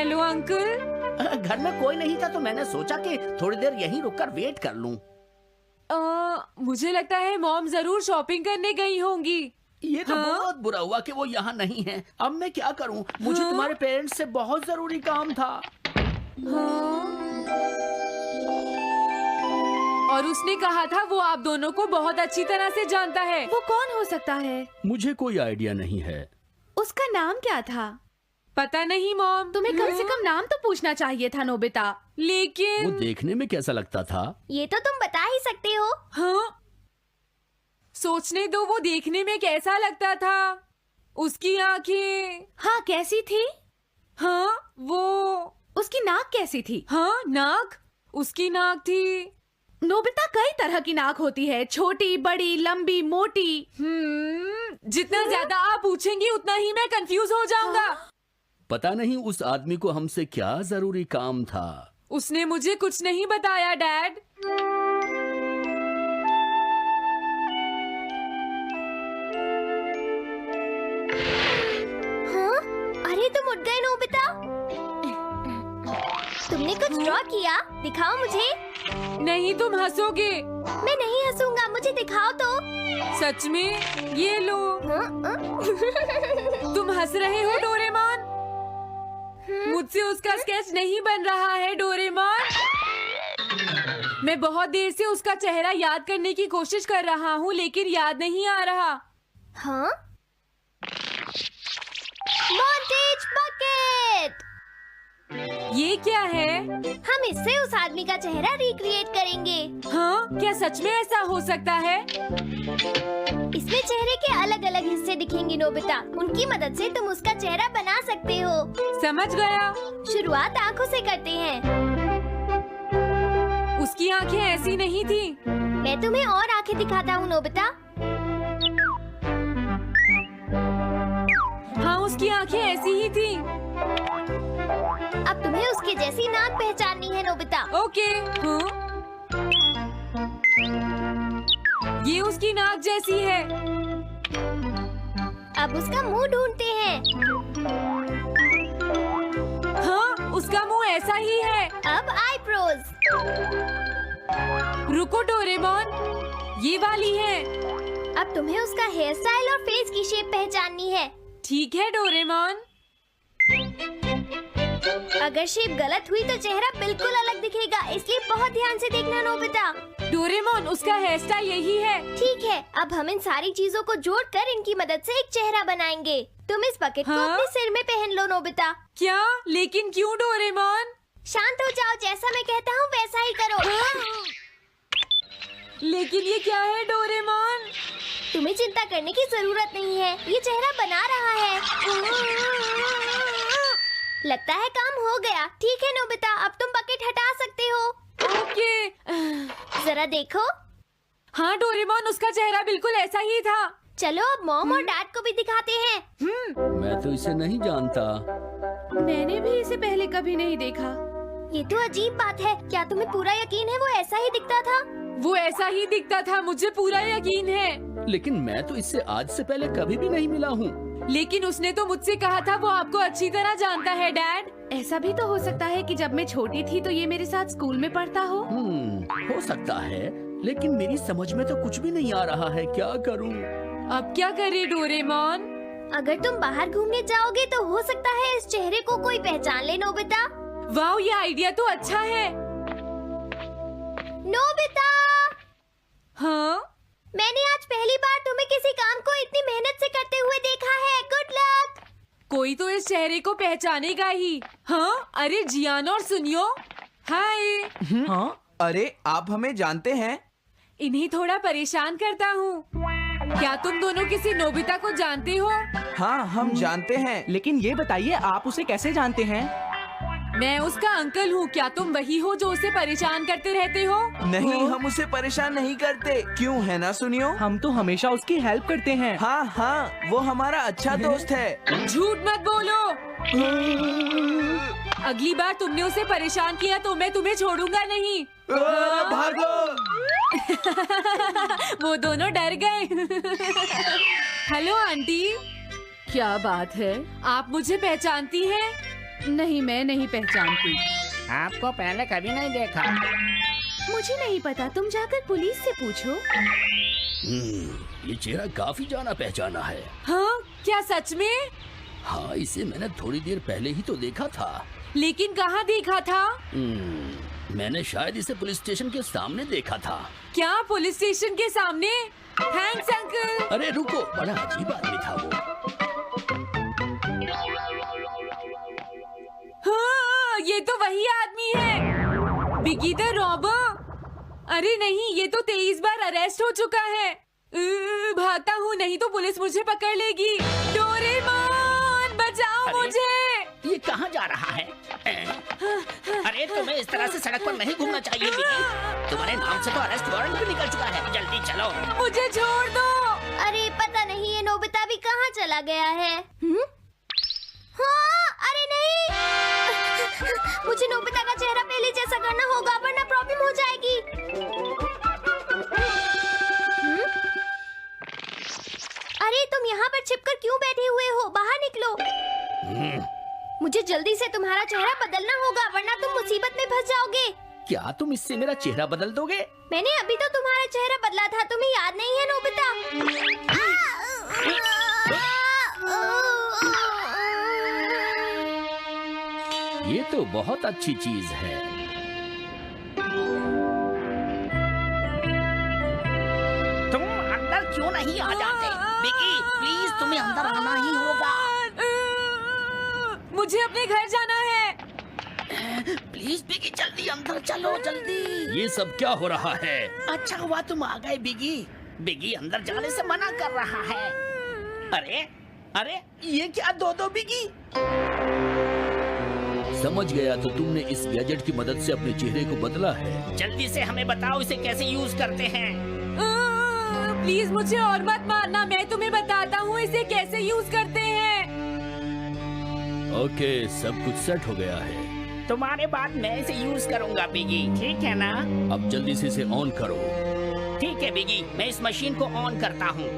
Hello uncle. घर में कोई नहीं था तो मैंने सोचा कि थोड़ी देर यहीं रुककर वेट कर लूं। मुझे लगता है मॉम जरूर शॉपिंग करने गई होंगी। ये तो हाँ? बहुत बुरा हुआ कि वो यहाँ नहीं है। अब मैं क्या करूं? मुझे हाँ? तुम्हारे पेरेंट्स से बहुत जरूरी काम था। हाँ? और उसने कहा था वो आप दोनों को बहुत अच्छी तरह से जानता है। वो कौन हो सकता है? मुझे कोई आइडिया नहीं है। उसका नाम क्या था? पता नहीं मॉम। तुम्हें कम से कम नाम तो पूछना चाहिए था नोबिता। वो लेकिन देखने में कैसा लगता था? ये तो तुम बता ही सकते हो। हाँ, सोचने दो वो देखने में कैसा लगता था। उसकी आंखें। हाँ, कैसी थी? हाँ, वो। उसकी नाक कैसी थी? हाँ, नाक। उसकी नाक थी। नोबिता, कई तरह की नाक होती है, छोटी, बड़ी, लंबी, मोटी। जितना ज्यादा आप पूछेंगी उतना ही मैं कंफ्यूज हो जाऊंगा। पता नहीं उस आदमी को हमसे क्या जरूरी काम था। उसने मुझे कुछ नहीं बताया डैड। हाँ? अरे तुम उठ गए नोबिता। तुमने कुछ ड्रॉ किया? दिखाओ मुझे। नहीं, तुम हंसोगे। मैं नहीं हंसूंगा, मुझे दिखाओ तो। सच में? ये लो। हाँ? तुम हंस रहे हो डोरेमोन? मुझसे उसका स्केच नहीं बन रहा है डोरेमोन। मैं बहुत देर से उसका चेहरा याद करने की कोशिश कर रहा हूँ लेकिन याद नहीं आ रहा। हाँ? Montage bucket. ये क्या है? हम इससे उस आदमी का चेहरा रिक्रिएट करेंगे। हाँ, क्या सच में ऐसा हो सकता है? इसमें चेहरे के अलग अलग हिस्से दिखेंगे नोबिता। उनकी मदद से तुम उसका चेहरा बना सकते हो। समझ गया। शुरुआत आँखों से करते हैं। उसकी आंखें ऐसी नहीं थी। मैं तुम्हें और आंखें दिखाता हूँ नोबिता। हाँ, उसकी आंखें ऐसी ही थी। अब तुम्हें उसके जैसी नाक पहचाननी है नोबिता। ओके। हाँ? ये उसकी नाक जैसी है। अब उसका मुंह ढूंढते हैं। हाँ, उसका मुंह ऐसा ही है। अब आईब्रोज। रुको डोरेमोन, ये वाली है। अब तुम्हें उसका हेयर स्टाइल और फेस की शेप पहचाननी है। ठीक है डोरेमोन। अगर शेप गलत हुई तो चेहरा बिल्कुल अलग दिखेगा, इसलिए बहुत ध्यान से देखना नोबिता। डोरेमोन, उसका हेयर स्टाइल यही है। ठीक है, अब हम इन सारी चीजों को जोड़कर इनकी मदद से एक चेहरा बनाएंगे। तुम इस बकेट को हाँ? अपने सिर में पहन लो नोबिता। क्या? लेकिन क्यों डोरेमोन? शांत हो जाओ, जैसा मैं कहता हूँ वैसा ही करो। लेकिन ये क्या है डोरेमोन? तुम्हें चिंता करने की जरूरत नहीं है, ये चेहरा बना रहा है। लगता है काम हो गया। ठीक है नोबिता, अब तुम बकेट हटा सकते हो। ओके। जरा देखो। हाँ डोरेमोन, उसका चेहरा बिल्कुल ऐसा ही था। चलो अब मॉम और डैड को भी दिखाते हैं। मैं तो इसे नहीं जानता। मैंने भी इसे पहले कभी नहीं देखा। ये तो अजीब बात है। क्या तुम्हें पूरा यकीन है वो ऐसा ही दिखता था? वो ऐसा ही दिखता था, मुझे पूरा यकीन है। लेकिन मैं तो इससे आज से पहले कभी भी नहीं मिला हूँ। लेकिन उसने तो मुझसे कहा था वो आपको अच्छी तरह जानता है डैड। ऐसा भी तो हो सकता है कि जब मैं छोटी थी तो ये मेरे साथ स्कूल में पढ़ता हो। हो सकता है, लेकिन मेरी समझ में तो कुछ भी नहीं आ रहा है। क्या करूँ? अब क्या करे डोरेमोन? अगर तुम बाहर घूमने जाओगे तो हो सकता है इस चेहरे को कोई पहचान ले नोबिता। वाह, ये आइडिया तो अच्छा है। नोबिता, हाँ? मैंने आज पहली बार तुम्हें किसी काम को इतनी मेहनत से करते हुए देखा है। Good luck. कोई तो इस चेहरे को पहचानेगा ही। हाँ? अरे जियान और सुनियो, हाय। हाँ? अरे आप हमें जानते हैं? इन्हें थोड़ा परेशान करता हूँ। क्या तुम दोनों किसी नोबिता को जानते हो? हाँ, हम जानते हैं, लेकिन ये बताइए आप उसे कैसे जानते हैं? मैं उसका अंकल हूँ। क्या तुम वही हो जो उसे परेशान करते रहते हो? नहीं, हम उसे परेशान नहीं करते। क्यों, है ना सुनियो? हम तो हमेशा उसकी हेल्प करते हैं। हाँ हाँ, वो हमारा अच्छा दोस्त है। झूठ मत बोलो। अगली बार तुमने उसे परेशान किया तो मैं तुम्हें छोड़ूंगा नहीं। भागो। वो दोनों डर गए। हेलो आंटी, क्या बात है? आप मुझे पहचानती हैं? नहीं, मैं नहीं पहचानती। आपको पहले कभी नहीं देखा। मुझे नहीं पता, तुम जाकर पुलिस से पूछो। ये चेहरा काफी जाना पहचाना है। हाँ, क्या सच में? हाँ, इसे मैंने थोड़ी देर पहले ही तो देखा था। लेकिन कहाँ देखा था? मैंने शायद इसे पुलिस स्टेशन के सामने देखा था। क्या पुलिस स्टेशन के सामने? Thanks uncle. अरे रुको, बड़ा अजीब आदमी था वो। हाँ, ये तो वही आदमी है, बिगी द रॉबर। अरे नहीं, ये तो 23 बार अरेस्ट हो चुका है। भागता हूँ, नहीं तो पुलिस मुझे पकड़ लेगी। डोरेमोन, बचाओ मुझे। ये कहाँ जा रहा है? अरे तुम्हें इस तरह से सड़क पर नहीं घूमना चाहिए बिगी। तुम्हारे नाम से तो अरेस्ट वारंट भी निकल चुका है। जल्दी चलो। मुझे छोड़ दो। अरे पता नहीं ये नोबिता भी कहाँ चला गया है। हाँ, अरे नहीं। मुझे नोबिता का चेहरा पहले जैसा करना होगा वरना प्रॉब्लम हो जाएगी। अरे तुम यहाँ पर छिपकर क्यों बैठे हुए हो? बाहर निकलो। मुझे जल्दी से तुम्हारा चेहरा बदलना होगा वरना तुम मुसीबत में फंस जाओगे। क्या तुम इससे मेरा चेहरा बदल दोगे? मैंने अभी तो तुम्हारा चेहरा बदला था, तुम्हें याद नहीं है नोबिता? ये तो बहुत अच्छी चीज है। तुम अंदर क्यों नहीं आ जाते? बिगी, प्लीज तुम्हें अंदर आना ही होगा। मुझे अपने घर जाना है। प्लीज बिगी, जल्दी अंदर चलो, जल्दी। ये सब क्या हो रहा है? अच्छा हुआ तुम आ गए बिगी। बिगी अंदर जाने से मना कर रहा है। अरे अरे, ये क्या दो बिगी? समझ गया, तो तुमने इस गैजेट की मदद से अपने चेहरे को बदला है। जल्दी से हमें बताओ इसे कैसे यूज करते हैं। प्लीज मुझे और मत मारना, मैं तुम्हें बताता हूँ इसे कैसे यूज करते हैं। ओके, सब कुछ सेट हो गया है। तुम्हारे बाद मैं इसे यूज करूंगा बिगी, ठीक है ना? अब जल्दी से इसे ऑन करो। ठीक है बिगी, मैं इस मशीन को ऑन करता हूँ।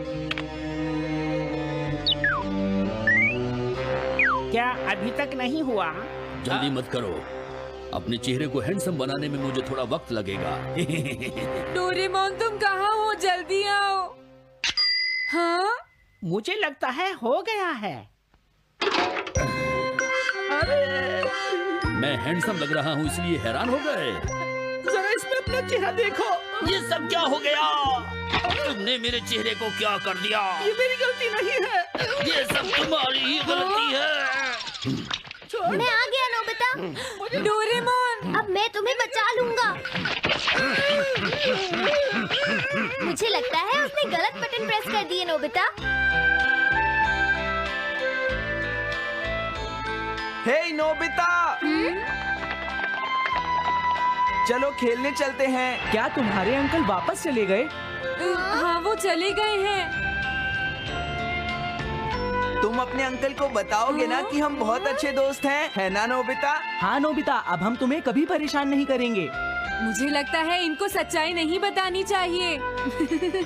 क्या अभी तक नहीं हुआ? जल्दी मत करो, अपने चेहरे को हैंडसम बनाने में मुझे थोड़ा वक्त लगेगा। डोरेमोन, तुम कहाँ हो? जल्दी आओ। हाँ, मुझे लगता है हो गया है। मैं हैंडसम लग रहा हूँ इसलिए हैरान हो गए। जरा इसमें अपना चेहरा देखो। ये सब क्या हो गया? तुमने मेरे चेहरे को क्या कर दिया? ये मेरी गलती नहीं है। ये सब तुम्हारी ही गलती है। मैं आ गया नोबिता। डोरेमोन, अब मैं तुम्हें बचा लूंगा। मुझे लगता है उसने गलत बटन प्रेस कर दिए नोबिता। हे नोबिता, चलो खेलने चलते हैं। क्या तुम्हारे अंकल वापस चले गए? हाँ, वो चले गए हैं। तुम अपने अंकल को बताओगे ना कि हम बहुत अच्छे दोस्त हैं, है ना नोबिता? हाँ नोबिता, अब हम तुम्हें कभी परेशान नहीं करेंगे। मुझे लगता है इनको सच्चाई नहीं बतानी चाहिए।